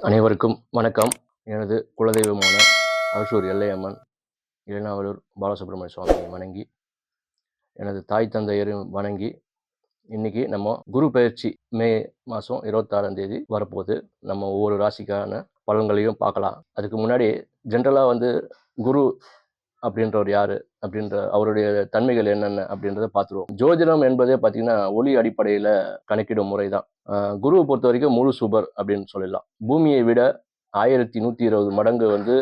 அனைவருக்கும் வணக்கம். எனது குலதெய்வமான அரசூர் எல்லையம்மன் இளநாவலூர் பாலசுப்ரமணிய சுவாமியை வணங்கி, எனது தாய் தந்தையரையும் வணங்கி, இன்னைக்கு நம்ம குரு பெயர்ச்சி மே மாதம் 26ஆம் தேதி வரப்போகுது. நம்ம ஒவ்வொரு ராசிக்கான பலன்களையும் பார்க்கலாம். அதுக்கு முன்னாடி ஜென்ரலாக குரு அப்படின்றவர் யாரு, அப்படின்ற அவருடைய தன்மைகள் என்னென்ன அப்படின்றத பார்த்துருவோம். ஜோதிடம் என்பதே பார்த்தீங்கன்னா ஒளி அடிப்படையில் கணக்கிடும் முறை தான். குருவை பொறுத்த வரைக்கும் முழு சுபர் அப்படின்னு சொல்லலாம். பூமியை விட 1120 மடங்கு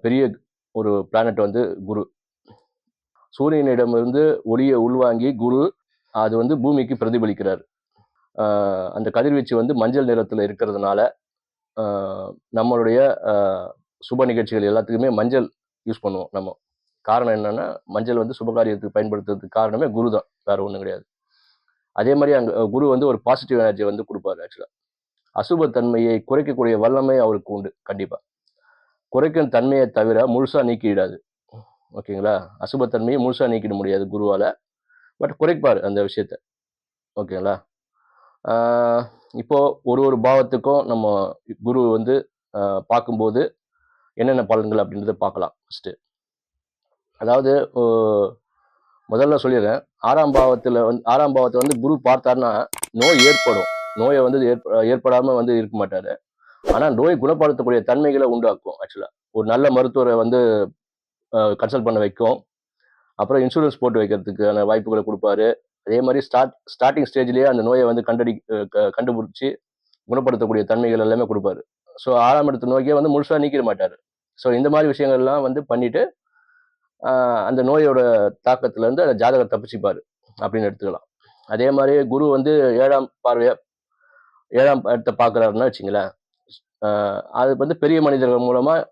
பெரிய ஒரு பிளானட் குரு. சூரியனிடமிருந்து ஒளியை உள்வாங்கி குரு அது பூமிக்கு பிரதிபலிக்கிறார். அந்த கதிர்வீச்சு மஞ்சள் நிறத்தில் இருக்கிறதுனால நம்மளுடைய சுப நிகழ்ச்சிகள் எல்லாத்துக்குமே மஞ்சள் யூஸ் பண்ணுவோம் நம்ம. காரணம் என்னன்னா, மஞ்சள் சுபகாரியத்துக்கு பயன்படுத்துறதுக்கு காரணமே குரு தான், வேற ஒன்றும் கிடையாது. அதே மாதிரி அங்கே குரு ஒரு பாசிட்டிவ் எனர்ஜி கொடுப்பாரு. ஆக்சுவலாக அசுபத்தன்மையை குறைக்கக்கூடிய வல்லமை அவருக்கு உண்டு. கண்டிப்பாக குறைக்கும் தன்மையை தவிர முழுசாக நீக்கிடாது. ஓகேங்களா? அசுபத்தன்மையை முழுசாக நீக்கிட முடியாது குருவால், பட் குறைப்பார் அந்த விஷயத்த. ஓகேங்களா? இப்போ ஒரு பாவத்துக்கும் நம்ம குரு பார்க்கும்போது என்னென்ன பலன்கள் அப்படின்றத பார்க்கலாம். ஃபஸ்ட்டு அதாவது முதல்ல சொல்லிடுறேன், ஆறாம் பாவத்தை குரு பார்த்தாருன்னா நோய் ஏற்படும். நோயை ஏற்படாமல் இருக்க மாட்டார். ஆனால் நோய் குணப்படுத்தக்கூடிய தன்மைகளை உண்டாக்கும். ஆக்சுவலாக ஒரு நல்ல மருத்துவரை கன்சல்ட் பண்ண வைக்கும். அப்புறம் இன்சூரன்ஸ் போட்டு வைக்கிறதுக்கான வாய்ப்புகளை கொடுப்பாரு. அதே மாதிரி ஸ்டார்டிங் ஸ்டேஜ்லேயே அந்த நோயை கண்டுபிடிச்சி குணப்படுத்தக்கூடிய தன்மைகள் எல்லாமே கொடுப்பாரு. ஸோ 6ஆம் இடத்து நோக்கியே முழுசாக நீக்கிட மாட்டார். ஸோ இந்த மாதிரி விஷயங்கள்லாம் பண்ணிட்டு அந்த நோயோட தாக்கத்துலேருந்து அந்த ஜாதகர் தப்பிச்சுப்பார் அப்படின்னு எடுத்துக்கலாம். அதே மாதிரி குரு 7ஆம் இடத்தை பார்க்குறாருன்னா வச்சுங்களேன், அது பெரிய மனிதர்கள் மூலமாக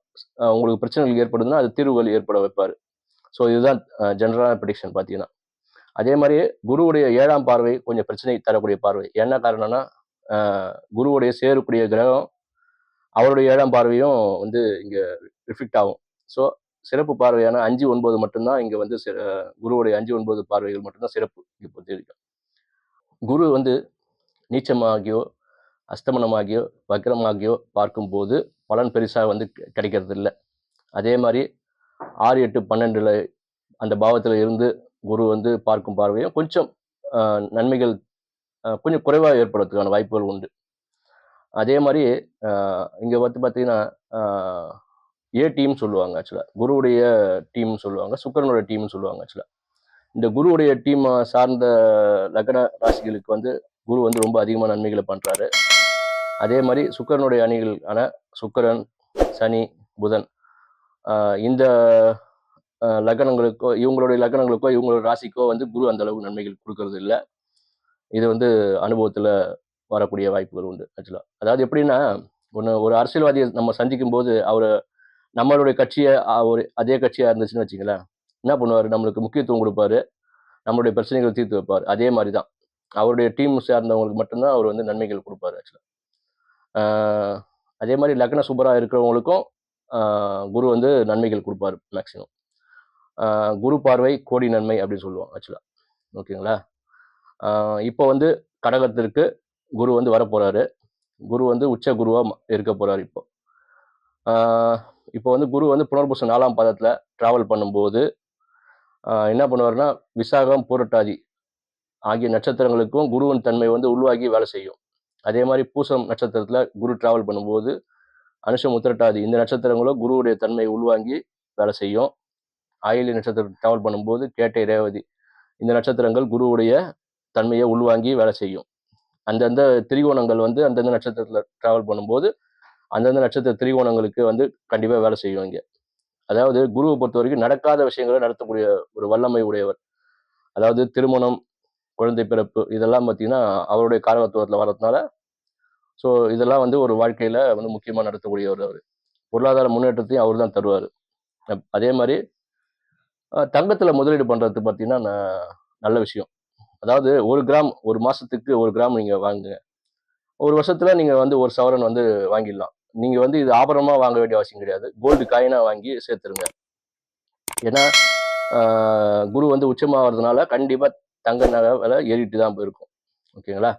உங்களுக்கு பிரச்சனைகள் ஏற்படுதுன்னா அது தீர்வுகள் ஏற்பட வைப்பார். ஸோ இதுதான் ஜென்ரலான ப்ரெடிக்ஷன் பார்த்தீங்கன்னா. அதே மாதிரி குருவுடைய 7ஆம் பார்வை கொஞ்சம் பிரச்சனை தரக்கூடிய பார்வை. என்ன காரணம்னா, குருவுடைய சேரக்கூடிய கிரகம் அவருடைய 7ஆம் பார்வையும் இங்கே ரிஃப்ளெக்ட் ஆகும். ஸோ சிறப்பு பார்வையான 5, 9 மட்டும்தான் இங்கே குருவுடைய 5, 9 பார்வைகள் மட்டும்தான் சிறப்பு. இங்கே பொறுத்திருக்கும். குரு நீச்சமாகியோ அஸ்தமனமாகியோ வக்ரமாகியோ பார்க்கும்போது பலன் பெருசாக கிடைக்கிறது இல்லை. அதே மாதிரி 6, 8, 12 அந்த பாவத்தில் இருந்து குரு பார்க்கும் பார்வையும் கொஞ்சம் நன்மைகள் கொஞ்சம் குறைவாக ஏற்படுறதுக்கான வாய்ப்புகள் உண்டு. அதே மாதிரி இங்கே பார்த்தீங்கன்னா ஏ டீம் சொல்லுவாங்க. ஆக்சுவலாக குருவுடைய டீம்னு சொல்லுவாங்க, சுக்கிரனுடைய டீம்னு சொல்லுவாங்க. ஆக்சுவலாக இந்த குருவுடைய டீம் சார்ந்த லக்ன ராசிகளுக்கு குரு ரொம்ப அதிகமான நன்மைகளை பண்ணுறாரு. அதே மாதிரி சுக்கிரனுடைய அணிகளான சுக்கிரன், சனி, புதன் இந்த லக்னங்களுக்கோ இவங்களுடைய ராசிக்கோ குரு அந்த அளவுக்கு நன்மைகள் கொடுக்கறது இல்லை. இது அனுபவத்தில் வரக்கூடிய வாய்ப்புகள் உண்டு. ஆக்சுவலாக அதாவது எப்படின்னா, ஒரு அரசியல்வாதியை நம்ம சந்திக்கும் போது நம்மளுடைய கட்சியை அதே கட்சியாக இருந்துச்சுன்னு வச்சுங்களேன், என்ன பண்ணுவார், நம்மளுக்கு முக்கியத்துவம் கொடுப்பாரு, நம்மளுடைய பிரச்சனைகளை தீர்த்து வைப்பார். அதே மாதிரி தான் அவருடைய டீம் சேர்ந்தவங்களுக்கு மட்டும்தான் அவர் நன்மைகள் கொடுப்பாரு. ஆக்சுவலாக அதே மாதிரி லக்ன சுபராக இருக்கிறவங்களுக்கும் குரு நன்மைகள் கொடுப்பாரு மேக்சிமம். குரு பார்வை கோடி நன்மை அப்படின்னு சொல்லுவோம். ஆக்சுவலாக ஓகேங்களா? இப்போ கடகத்திற்கு குரு வரப்போறாரு. குரு உச்ச குருவாக இருக்க போறாரு. இப்போ குரு புனர்பூசம் 4ஆம் பாதத்தில் டிராவல் பண்ணும்போது என்ன பண்ணுவாருன்னா, விசாகம், பூரட்டாதி ஆகிய நட்சத்திரங்களுக்கும் குருவின் தன்மை உள்வாகி வேலை செய்யும். அதே மாதிரி பூசம் நட்சத்திரத்தில் குரு டிராவல் பண்ணும்போது அனுஷம், உத்திரட்டாதி இந்த நட்சத்திரங்களும் குருவுடைய தன்மை உள்வாங்கி வேலை செய்யும். ஆயில்ய நட்சத்திரம் டிராவல் பண்ணும்போது கேட்டை, ரேவதி இந்த நட்சத்திரங்கள் குருவுடைய தன்மையை உள்வாங்கி வேலை செய்யும். அந்தந்த திரிகோணங்கள் அந்தந்த நட்சத்திரத்தில் டிராவல் பண்ணும்போது அந்தந்த நட்சத்திர திரிகோணங்களுக்கு கண்டிப்பாக வேலை செய்யும். இங்கே அதாவது குருவை பொறுத்த வரைக்கும் நடக்காத விஷயங்களை நடத்தக்கூடிய ஒரு வல்லமை உடையவர். அதாவது திருமணம், குழந்தை பிறப்பு இதெல்லாம் பார்த்தீங்கன்னா அவருடைய காரகத்துவத்தில் வர்றதுனால, ஸோ இதெல்லாம் ஒரு வாழ்க்கையில் முக்கியமாக நடத்தக்கூடியவர் அவர். பொருளாதார முன்னேற்றத்தையும் அவர் தான் தருவார். அதே மாதிரி தங்கத்தில் முதலீடு பண்ணுறது பார்த்தீங்கன்னா நல்ல விஷயம். அதாவது 1 கிராம் ஒரு மாதத்துக்கு 1 கிராம் நீங்கள் வாங்குங்க. ஒரு வருஷத்தில் நீங்கள் 1 சவரன் வாங்கிடலாம். நீங்கள் இது ஆபரணமாக வாங்க வேண்டிய அவசியம் கிடையாது. கோல்டு காயினாக வாங்கி சேர்த்துருங்க. ஏன்னா குரு உச்சமாகிறதுனால கண்டிப்பாக தங்க நகை விலை ஏறிட்டு தான் போயிருக்கும். ஓகேங்களா?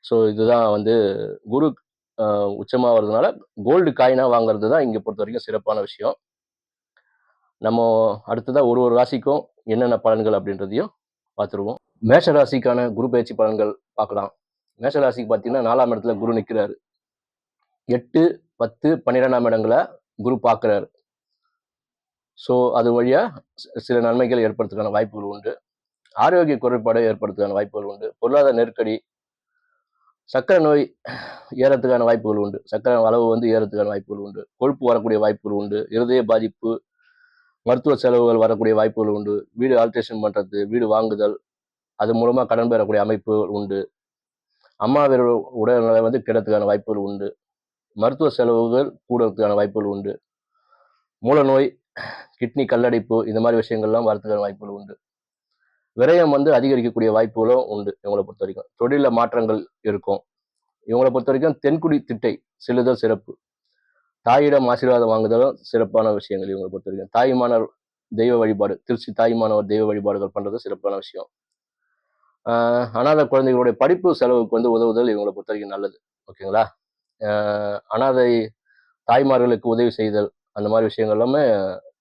ஸோ இதுதான் குரு உச்சமாகிறதுனால கோல்டு காயினாக வாங்குறது தான் இங்கே பொறுத்த வரைக்கும் சிறப்பான விஷயம். நம்ம அடுத்ததாக ஒரு ராசிக்கும் என்னென்ன பலன்கள் அப்படின்றதையும் பார்த்துருவோம். மேஷ ராசிக்கான குரு பயிற்சி பலன்கள் பார்க்கலாம். மேஷ ராசிக்கு பார்த்தீங்கன்னா 4ஆம் இடத்துல குரு நிற்கிறாரு. 8, 10, 12ஆம் இடங்களை குரு பார்க்குறாரு. ஸோ அது வழியாக சில நன்மைகள் ஏற்படுறதுக்கான வாய்ப்புகள் உண்டு. ஆரோக்கிய குறைபாடு ஏற்படுறதுக்கான வாய்ப்புகள் உண்டு. பொருளாதார நெருக்கடி, சர்க்கரை நோய் ஏறத்துக்கான வாய்ப்புகள் உண்டு. சர்க்கரை அளவு வந்து ஏறத்துக்கான வாய்ப்புகள் உண்டு. கொழுப்பு வரக்கூடிய வாய்ப்புகள் உண்டு. இருதய பாதிப்பு, மருத்துவ செலவுகள் வரக்கூடிய வாய்ப்புகள் உண்டு. வீடு ஆல்ட்ரேஷன் பண்ணுறது, வீடு வாங்குதல், அது மூலமாக கடன் பெறக்கூடிய அமைப்பு உண்டு. அம்மாவின் உடல்நிலை வந்து கிடத்துக்கான வாய்ப்புகள் உண்டு. மருத்துவ செலவுகள் கூடுறதுக்கான வாய்ப்புகள் உண்டு. மூலநோய், கிட்னி கல்லடைப்பு, இந்த மாதிரி விஷயங்கள்லாம் வரதுக்கான வாய்ப்புகள் உண்டு. விரயம் வந்து அதிகரிக்கக்கூடிய வாய்ப்புகளும் உண்டு. இவங்களை பொறுத்த வரைக்கும் தொழிலில் மாற்றங்கள் இருக்கும். இவங்களை பொறுத்த வரைக்கும் தென்குடி திட்டை செல்லுதல் சிறப்பு. தாயிடம் ஆசீர்வாதம் வாங்குதலும் சிறப்பான விஷயங்கள். இவங்களை பொறுத்த வரைக்கும் தாய்மானவர் தெய்வ வழிபாடு, திருச்சி தாய்மானவர் தெய்வ வழிபாடுகள் பண்றது சிறப்பான விஷயம். அனாதை குழந்தைகளுடைய படிப்பு செலவுக்கு வந்து உதவுதல் இவங்களை பொறுத்த வரைக்கும் நல்லது. ஓகேங்களா? அனாதை தாய்மார்களுக்கு உதவி செய்தல், அந்த மாதிரி விஷயங்கள் எல்லாமே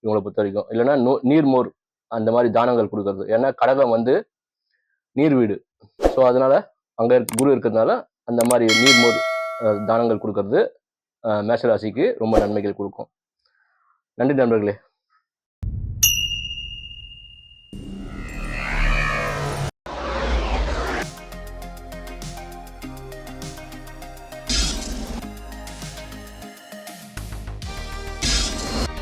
இவங்களை பொறுத்த வரைக்கும். இல்லைன்னா நீர்மோர் அந்த மாதிரி தானங்கள் கொடுக்கறது. ஏன்னா கடகம் வந்து நீர் வீடு. ஸோ அதனால அங்கே குரு இருக்கிறதுனால அந்த மாதிரி நீர்மோர் தானங்கள் கொடுக்கறது மேஷராசிக்கு ரொம்ப நன்மைகள் கொடுக்கும். நன்றி நண்பர்களே.